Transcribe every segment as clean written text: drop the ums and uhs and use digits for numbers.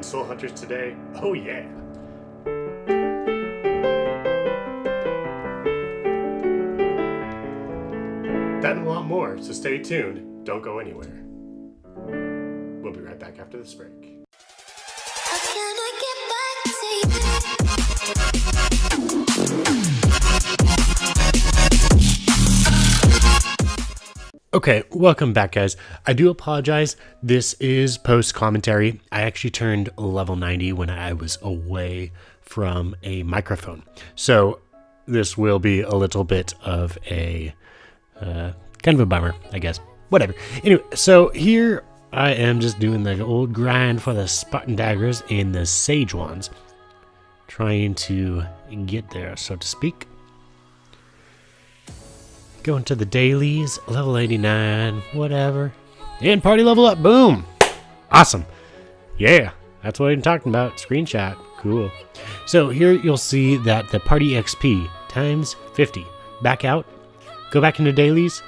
Soul Hunters today? Oh yeah! That and a lot more, so stay tuned. Don't go anywhere. We'll be right back after this break. Okay, welcome back, guys. I do apologize. This is post-commentary. I actually turned level 90 when I was away from a microphone. So this will be a little bit of a kind of a bummer, I guess. Whatever. Anyway, so here I am just doing the old grind for the Spartan daggers in the Sage ones. Trying to get there, so to speak. Going to the dailies, level 89, whatever. And party level up, boom! Awesome. Yeah, that's what I'm talking about. Screenshot, cool. So here you'll see that the party XP times 50. Back out, go back into dailies,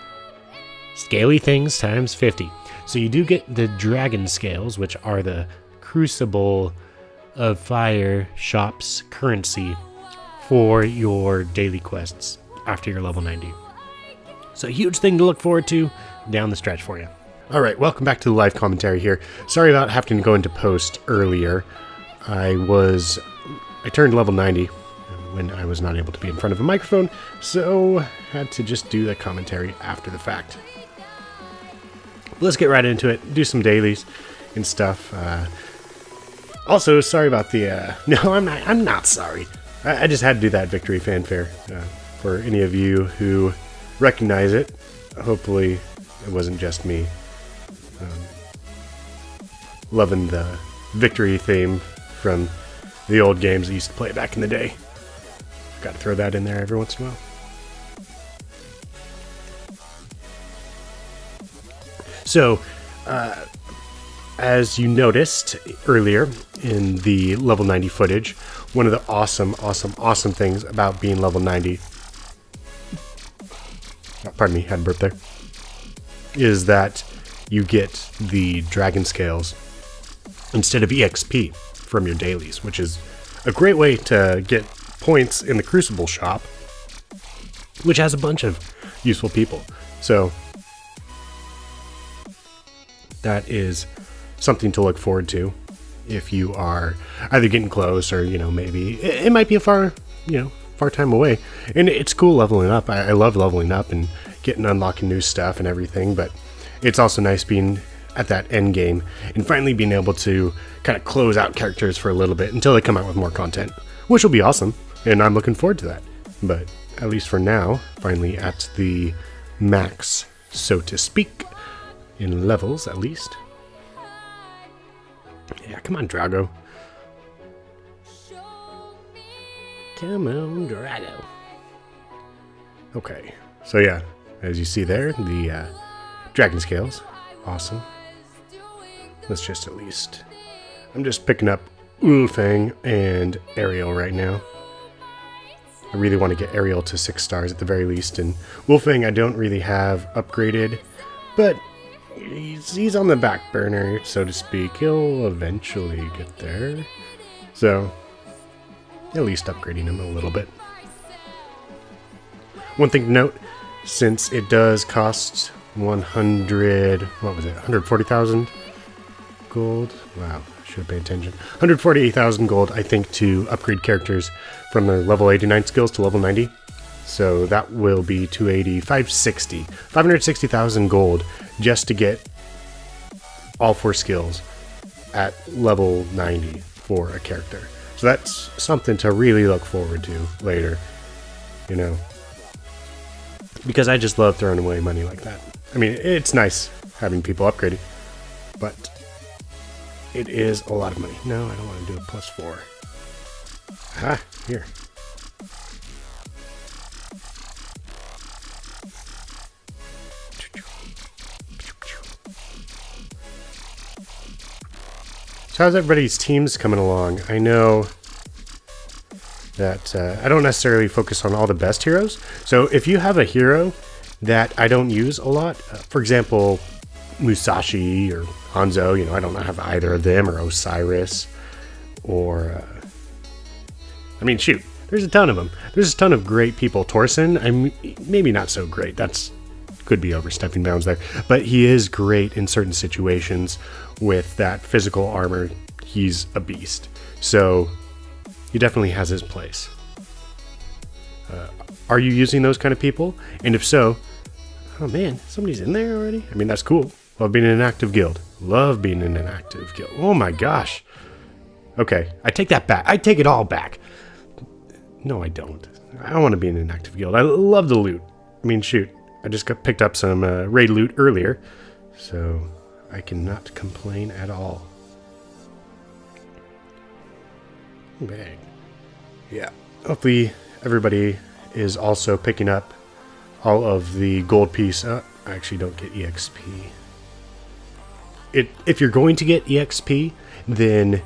scaly things times 50. So you do get the dragon scales, which are the Crucible of Fire shop's currency for your daily quests after you're level 90. So a huge thing to look forward to down the stretch for you. All right, welcome back to the live commentary here. Sorry about having to go into post earlier. I turned level 90 when I was not able to be in front of a microphone, so had to just do the commentary after the fact. Let's get right into it, do some dailies and stuff. Also, sorry about the, no, I'm not sorry. I just had to do that victory fanfare for any of you who recognize it. Hopefully it wasn't just me loving the victory theme from the old games I used to play back in the day. Got to throw that in there every once in a while. So, as you noticed earlier in the level 90 footage, one of the awesome things about being level 90, pardon me, had a burp there, is that you get the dragon scales instead of EXP from your dailies, which is a great way to get points in the Crucible shop, which has a bunch of useful people. So that is something to look forward to if you are either getting close or, maybe it might be a far time away. And it's cool leveling up. I love leveling up and unlocking new stuff and everything, but it's also nice being at that end game and finally being able to kind of close out characters for a little bit until they come out with more content, which will be awesome, and I'm looking forward to that. But at least for now, finally at the max, so to speak, in levels at least. Yeah, come on, Drago. Come on, Drago. Okay, so yeah, as you see there, the dragon scales, awesome. Let's just at least, I'm just picking up Ulfang and Ariel right now. I really want to get Ariel to 6 stars at the very least, and Wolfang I don't really have upgraded, but he's on the back burner, so to speak. He'll eventually get there, so at least upgrading him a little bit. One thing to note, since it does cost 140,000 gold. Wow, I should have paid attention. 148,000 gold, I think, to upgrade characters from their level 89 skills to level 90. So that will be 280, 560, 560,000 gold just to get all 4 skills at level 90 for a character. So that's something to really look forward to later, because I just love throwing away money like that. I mean, it's nice having people upgrading, but it is a lot of money. No, I don't want to do a +4. Ah, here. So how's everybody's teams coming along? I know that I don't necessarily focus on all the best heroes. So if you have a hero that I don't use a lot, for example, Musashi or Hanzo, I don't have either of them, or Osiris. or I mean, shoot, there's a ton of them. There's a ton of great people. Torsen, maybe not so great. That's could be overstepping bounds there, but he is great in certain situations with that physical armor. He's a beast, so he definitely has his place. Are you using those kind of people? And if so, oh man, somebody's in there already? I mean, that's cool. Love being in an active guild. Love being in an active guild. Oh my gosh. Okay, I take that back. I take it all back. No, I don't. I don't want to be in an active guild. I love the loot. I mean, shoot. I just picked up some raid loot earlier, so I cannot complain at all. Bang. Yeah. Hopefully everybody is also picking up all of the gold piece. I actually don't get EXP. If you're going to get EXP, then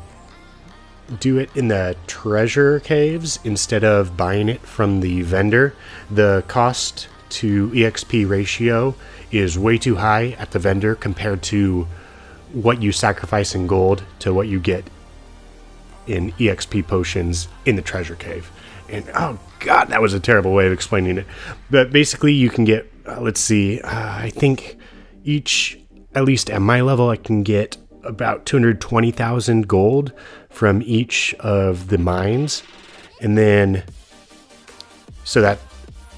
do it in the treasure caves instead of buying it from the vendor. The cost to EXP ratio is way too high at the vendor compared to what you sacrifice in gold to what you get in EXP potions in the treasure cave. And oh god, that was a terrible way of explaining it. But basically you can get, let's see, I think each, at least at my level, I can get about 220,000 gold from each of the mines. And then, so that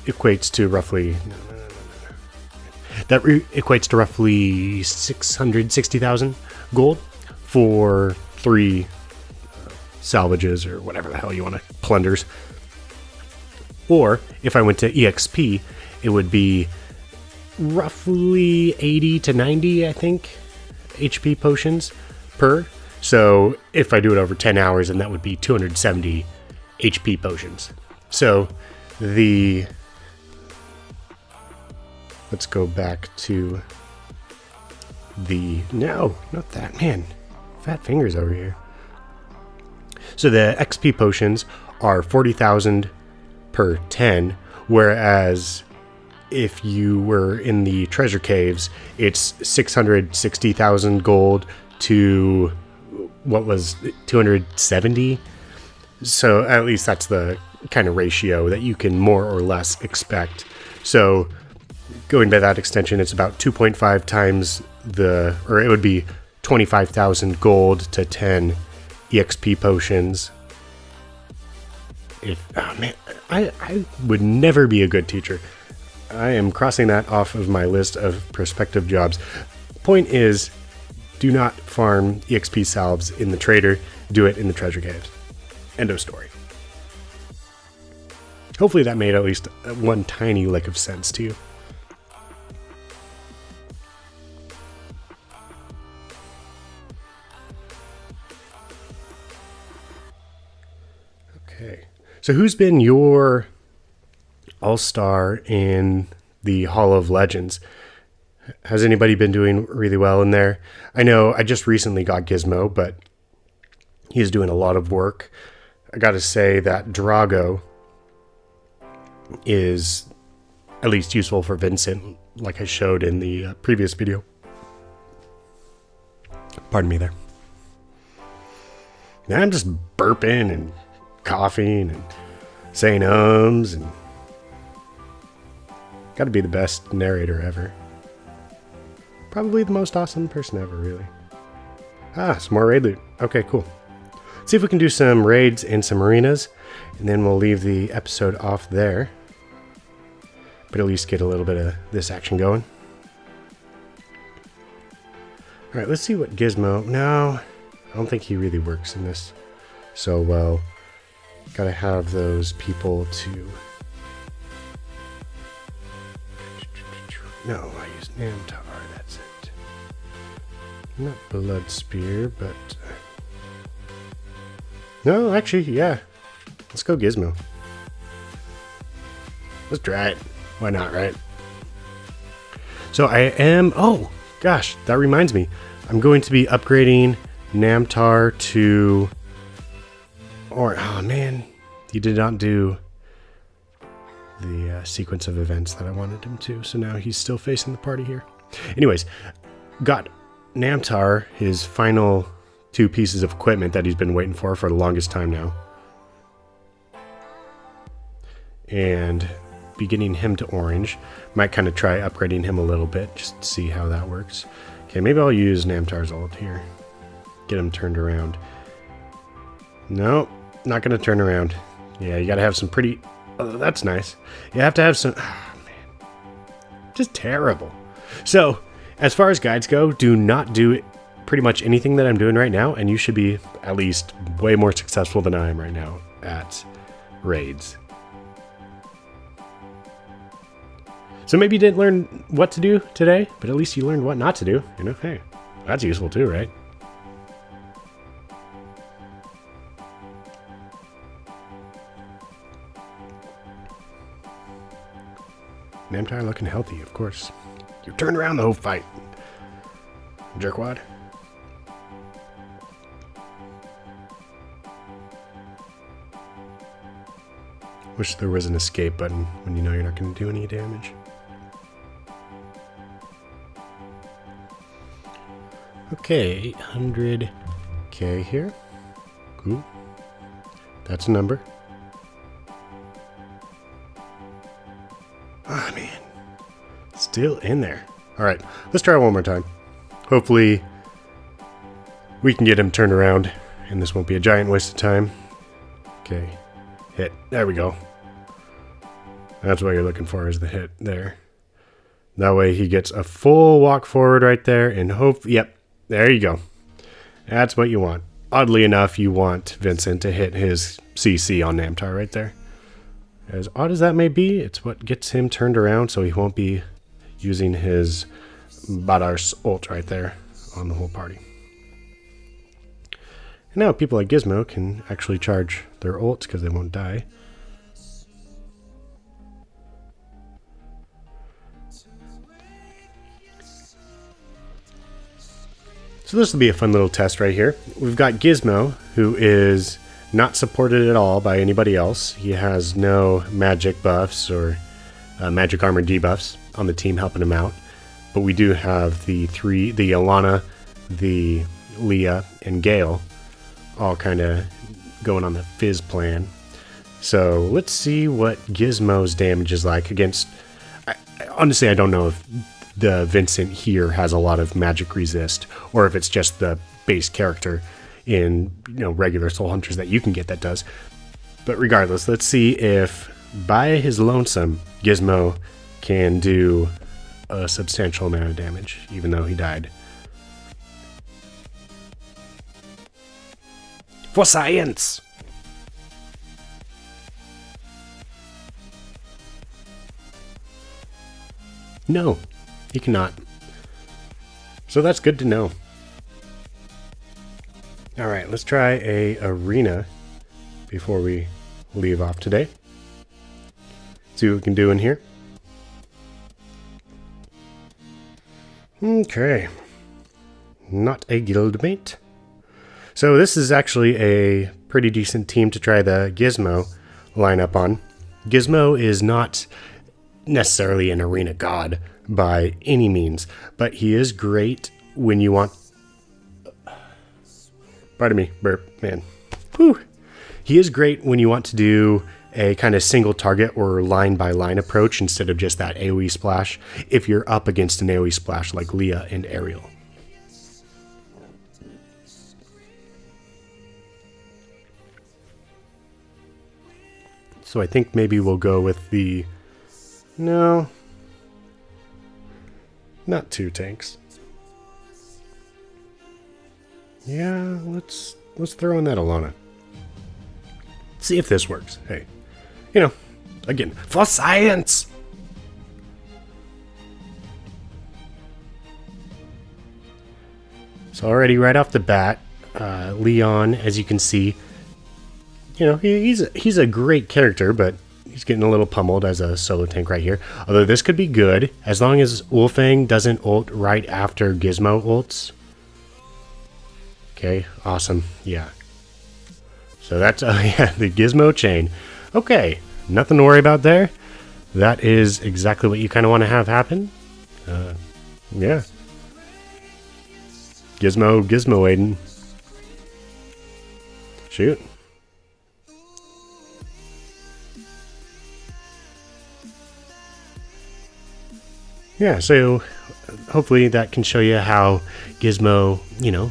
equates to roughly, equates to roughly 660,000 gold for 3 salvages or whatever the hell you want to, plunders. Or if I went to EXP, it would be roughly 80 to 90, I think, HP potions per. So if I do it over 10 hours, then that would be 270 HP potions. So let's go back to no, not that, man, fat fingers over here. So the XP potions are 40,000 per 10, whereas if you were in the treasure caves, it's 660,000 gold to what was 270. So at least that's the kind of ratio that you can more or less expect. So going by that extension, it's about 2.5 times or it would be 25,000 gold to 10 EXP potions. Oh man, I would never be a good teacher. I am crossing that off of my list of prospective jobs. Point is, do not farm EXP salves in the trader. Do it in the treasure caves. End of story. Hopefully that made at least one tiny lick of sense to you. Okay. So who's been your all-star in the Hall of Legends? Has anybody been doing really well in there? I know I just recently got Gizmo, but he's doing a lot of work. I gotta say that Drago is at least useful for Vincent, like I showed in the previous video. Pardon me there. Now I'm just burping and coughing and saying ums and gotta be the best narrator ever. Probably the most awesome person ever, really. Some more raid loot. Okay, cool. See if we can do some raids and some arenas, and then we'll leave the episode off there. But at least get a little bit of this action going. Alright, let's see what Gizmo... No, I don't think he really works in this so well. Gotta have those people to... No, I use Namtar, that's it. Not Blood Spear, but... No, actually, yeah. Let's go Gizmo. Let's try it. Why not, right? So I am... Oh, gosh, that reminds me. I'm going to be upgrading Namtar to... oh, man. He did not do the sequence of events that I wanted him to. So now he's still facing the party here. Anyways, got Namtar, his final two pieces of equipment that he's been waiting for the longest time now. And beginning him to orange. Might kind of try upgrading him a little bit just to see how that works. Okay, maybe I'll use Namtar's ult here. Get him turned around. Nope, not going to turn around. Yeah, you got to have some pretty... Oh, that's nice. You have to have some... Oh, man. Just terrible. So, as far as guides go, do not do pretty much anything that I'm doing right now, and you should be at least way more successful than I am right now at raids. So maybe you didn't learn what to do today, but at least you learned what not to do. You know, hey, that's useful too, right? Namtar looking healthy, of course. You turned around the whole fight. Jerkwad. Wish there was an escape button when you know you're not going to do any damage. Okay, 800k here. Cool. That's a number. Ah, man. Still in there. Alright, let's try one more time. Hopefully, we can get him turned around, and this won't be a giant waste of time. Okay. Hit. There we go. That's what you're looking for, is the hit there. That way he gets a full walk forward right there, and hope... Yep. There you go. That's what you want. Oddly enough, you want Vincent to hit his CC on Namtar right there. As odd as that may be, it's what gets him turned around, so he won't be using his Badar's ult right there on the whole party. And now people like Gizmo can actually charge their ults because they won't die. So this will be a fun little test right here. We've got Gizmo, who is not supported at all by anybody else. He has no magic buffs or magic armor debuffs on the team helping him out. But we do have the Alana, the Leah, and Gale all kind of going on the Fizz plan. So let's see what Gizmo's damage is like against... honestly, I don't know if the Vincent here has a lot of magic resist, or if it's just the base character in, you know, regular Soul Hunters that you can get that does. But regardless, let's see if by his lonesome, Gizmo can do a substantial amount of damage, even though he died. For science! No, he cannot. So that's good to know. Alright, let's try a arena before we leave off today. See what we can do in here. Okay. Not a guildmate. So this is actually a pretty decent team to try the Gizmo lineup on. Gizmo is not necessarily an arena god by any means, but he is great when you want... Pardon me, burp, man. Whew. He is great when you want to do a kind of single target or line by line approach instead of just that AoE splash, if you're up against an AoE splash like Leah and Ariel. So I think maybe we'll go with the... No. Not 2 tanks. Yeah, let's throw in that Alana. See if this works. Hey, you know, again, for science! So already right off the bat, Leon, as you can see, you know, he's a great character, but he's getting a little pummeled as a solo tank right here. Although this could be good, as long as Wolfang doesn't ult right after Gizmo ults. Okay, awesome. Yeah. So that's, yeah, the Gizmo chain. Okay, nothing to worry about there. That is exactly what you kind of want to have happen. Yeah. Gizmo Aiden. Shoot. Yeah, so hopefully that can show you how Gizmo,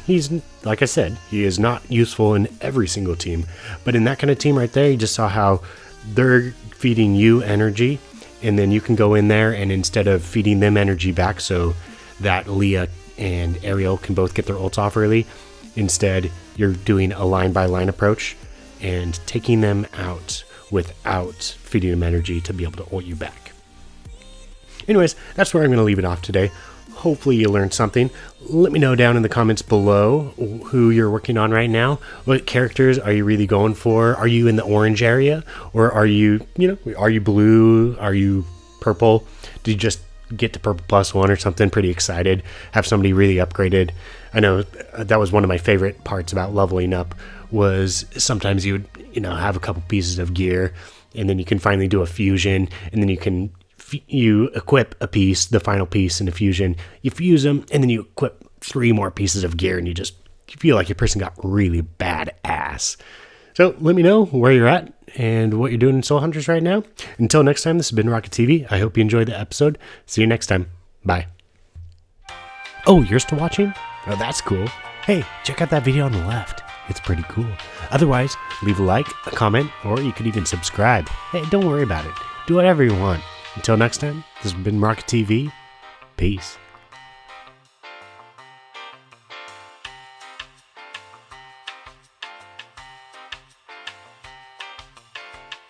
he's, like I said, he is not useful in every single team. But in that kind of team right there, you just saw how they're feeding you energy. And then you can go in there and instead of feeding them energy back so that Leah and Ariel can both get their ults off early, instead you're doing a line-by-line approach and taking them out without feeding them energy to be able to ult you back. Anyways, that's where I'm going to leave it off today. Hopefully you learned something. Let me know down in the comments below who you're working on right now. What characters are you really going for? Are you in the orange area? Or are you, are you blue? Are you purple? Did you just get to purple +1 or something? Pretty excited. Have somebody really upgraded. I know that was one of my favorite parts about leveling up was sometimes you would, have a couple pieces of gear and then you can finally do a fusion and then you equip a piece, the final piece in a fusion, you fuse them, and then you equip 3 more pieces of gear, and you feel like your person got really badass. So let me know where you're at and what you're doing in Soul Hunters right now. Until next time, this has been Rocket TV. I hope you enjoyed the episode. See you next time. Bye. Oh, you're still watching? Oh, that's cool. Hey, check out that video on the left. It's pretty cool. Otherwise, leave a like, a comment, or you could even subscribe. Hey, don't worry about it. Do whatever you want. Until next time, this has been Rocket TV. Peace.